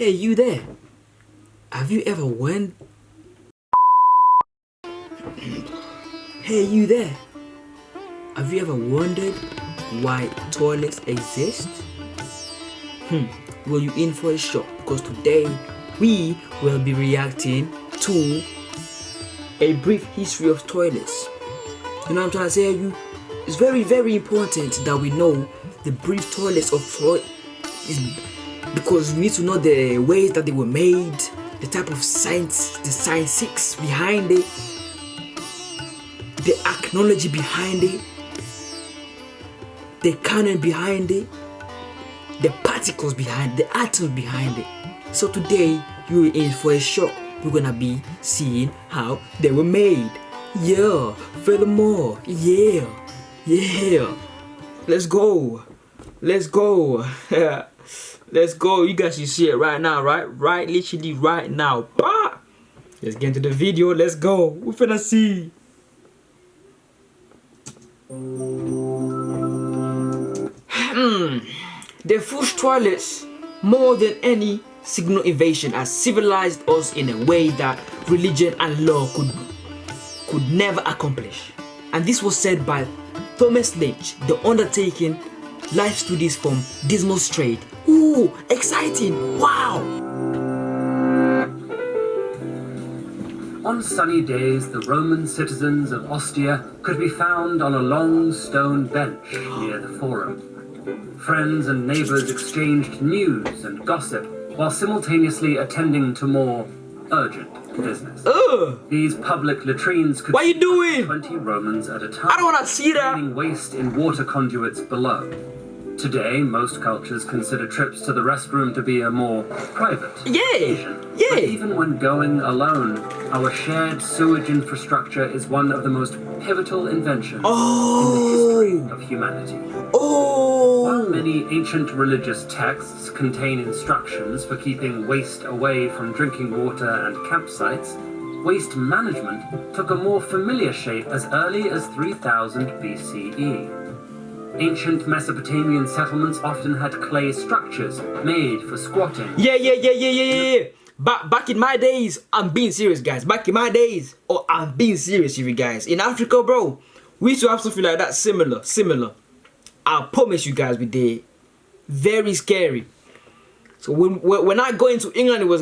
Hey, you there? Have you ever went? Hey, you there? Have you ever wondered why toilets exist? Well, you in for a shock because today we will be reacting to a brief history of toilets. You know what I'm trying to say? You, it's very, very important that we know the brief toilets of toilets, because we need to know the ways that they were made, the type of science, the scientifics behind it, the technology behind it, the canon behind it, the particles behind, the atoms behind it. So today you're in for a shock. We're gonna be seeing how they were made. Yeah, furthermore, yeah. Let's go. Let's go. You guys should see it right now, right? Literally right now. Bah! Let's get into the video. Let's go. We're finna see. The first toilets, more than any signal invasion, has civilized us in a way that religion and law could never accomplish. And this was said by Thomas Lynch, the undertaking life studies from Dismal Strait. Ooh, exciting! Wow! On sunny days, the Roman citizens of Ostia could be found on a long stone bench near the Forum. Friends and neighbors exchanged news and gossip while simultaneously attending to more urgent business. These public latrines could what you doing? 20 Romans at a time. I don't want to see that. Leaving waste in water conduits below. Today, most cultures consider trips to the restroom to be a more private occasion. But even when going alone, our shared sewage infrastructure is one of the most pivotal inventions in the history of humanity. While many ancient religious texts contain instructions for keeping waste away from drinking water and campsites, waste management took a more familiar shape as early as 3000 BCE. Ancient Mesopotamian settlements often had clay structures made for squatting. Yeah. Back in my days, I'm being serious, guys. I'm being serious with you guys. In Africa, bro, we used to have something like that, similar. I promise you guys, we did. Very scary. So when I go into England, it was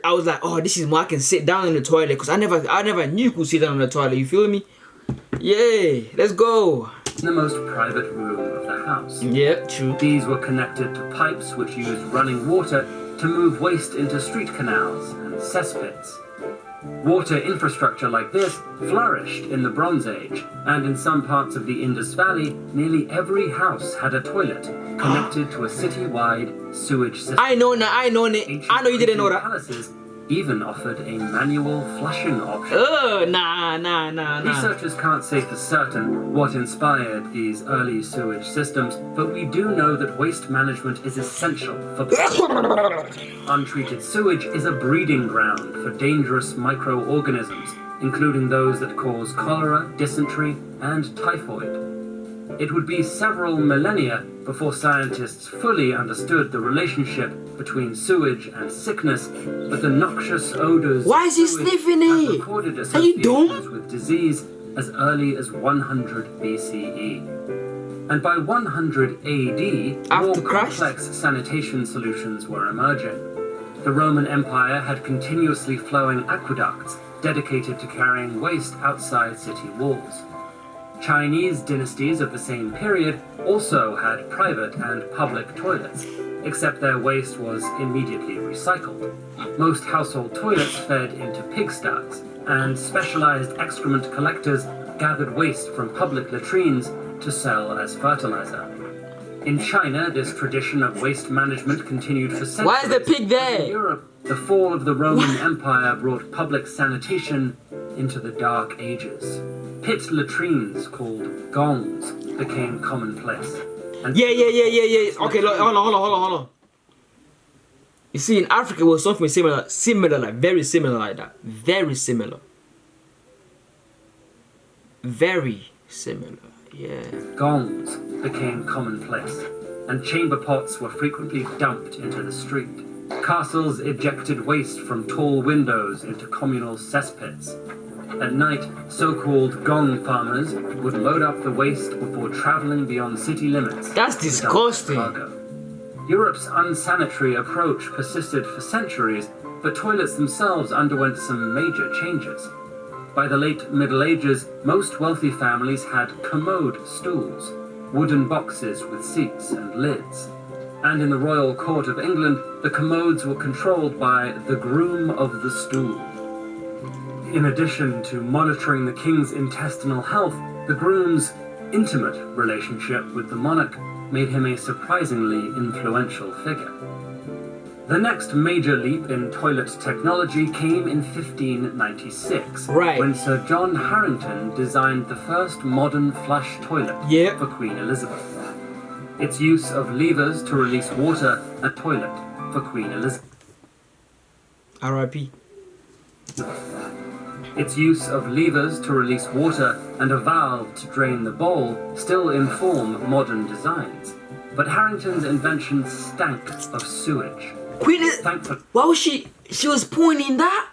I was like, oh, this is where I can sit down in the toilet, because I never knew you could sit down in the toilet. You feel me? Yeah, let's go. The most private room of the house. Yeah, true. These were connected to pipes which used running water to move waste into street canals and cesspits. Water infrastructure like this flourished in the Bronze Age, and in some parts of the Indus Valley, nearly every house had a toilet connected to a city-wide sewage system. I know you didn't know that. Palaces even offered a manual flushing option. Nah. Researchers can't say for certain what inspired these early sewage systems, but we do know that waste management is essential for untreated sewage is a breeding ground for dangerous microorganisms, including those that cause cholera, dysentery, and typhoid. It would be several millennia before scientists fully understood the relationship between sewage and sickness, but the noxious odors Why is he sniffing it? recorded Are you dumb? associations with disease as early as 100 BCE. And by 100 AD, more complex sanitation solutions were emerging. The Roman Empire had continuously flowing aqueducts dedicated to carrying waste outside city walls. Chinese dynasties of the same period also had private and public toilets, except their waste was immediately recycled. Most household toilets fed into pigsties, and specialized excrement collectors gathered waste from public latrines to sell as fertilizer. In China, this tradition of waste management continued for centuries. Why is the pig there? In Europe, the fall of the Roman Empire brought public sanitation into the Dark Ages. Pit latrines called gongs became commonplace. And yeah. Okay, look, hold on. You see, in Africa, it was something similar, like very similar like that. Very similar, yeah. Gongs became commonplace, and chamber pots were frequently dumped into the street. Castles ejected waste from tall windows into communal cesspits. At night, so-called gong farmers would load up the waste before traveling beyond city limits. That's disgusting. Europe's unsanitary approach persisted for centuries, but toilets themselves underwent some major changes. By the late Middle Ages, most wealthy families had commode stools, wooden boxes with seats and lids. And in the royal court of England, the commodes were controlled by the groom of the stool. In addition to monitoring the king's intestinal health, the groom's intimate relationship with the monarch made him a surprisingly influential figure. The next major leap in toilet technology came in 1596, when Sir John Harrington designed the first modern flush toilet for Queen Elizabeth. Its use of levers to release water and toilet for Queen Elizabeth. R.I.P. Its use of levers to release water and a valve to drain the bowl still inform modern designs. But Harrington's invention stank of sewage. Why was she was pointing that?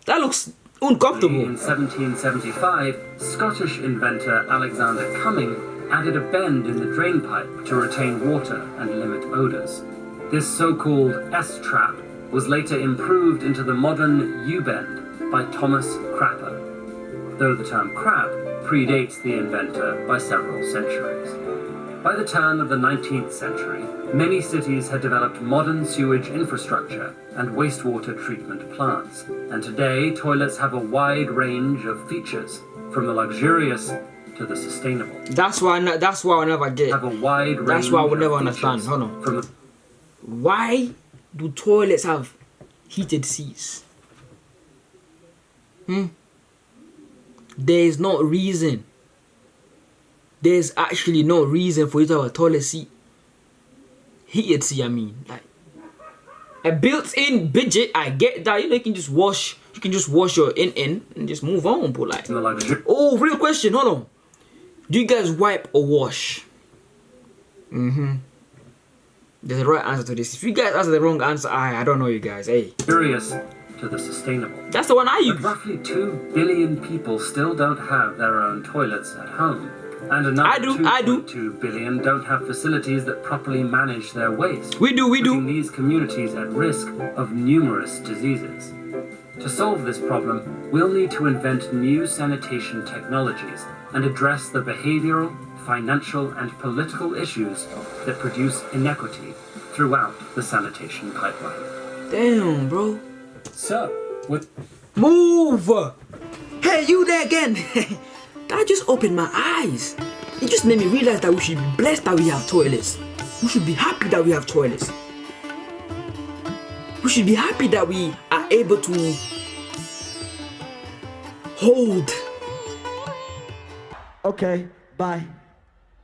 That looks uncomfortable. In 1775, Scottish inventor Alexander Cumming added a bend in the drain pipe to retain water and limit odors. This so-called S-trap was later improved into the modern U-bend by Thomas Crapper, though the term crap predates the inventor by several centuries. By the turn of the 19th century, many cities had developed modern sewage infrastructure and wastewater treatment plants, and today toilets have a wide range of features, from the luxurious to the sustainable. That's why I never get. Have a wide range. That's why I would never understand. Hold on. Why do toilets have heated seats? There is no reason. There's actually no reason for you to have a toilet seat. Heated seat, I mean. Like a built-in budget, I get that. You know, you can just wash your in and just move on, but like. Oh, real question, hold on. Do you guys wipe or wash? There's a right answer to this. If you guys answer the wrong answer, I don't know you guys. Hey. Curious to the sustainable. That's the one I use. But roughly 2 billion people still don't have their own toilets at home. And another 2.2 billion don't have facilities that properly manage their waste. We do. Putting these communities at risk of numerous diseases. To solve this problem, we'll need to invent new sanitation technologies and address the behavioral, financial, and political issues that produce inequity throughout the sanitation pipeline. Damn, bro. So, Move! Hey, you there again? That just opened my eyes. It just made me realize that we should be blessed that we have toilets. We should be happy that we have toilets. We should be happy that we are able to hold. Okay, bye.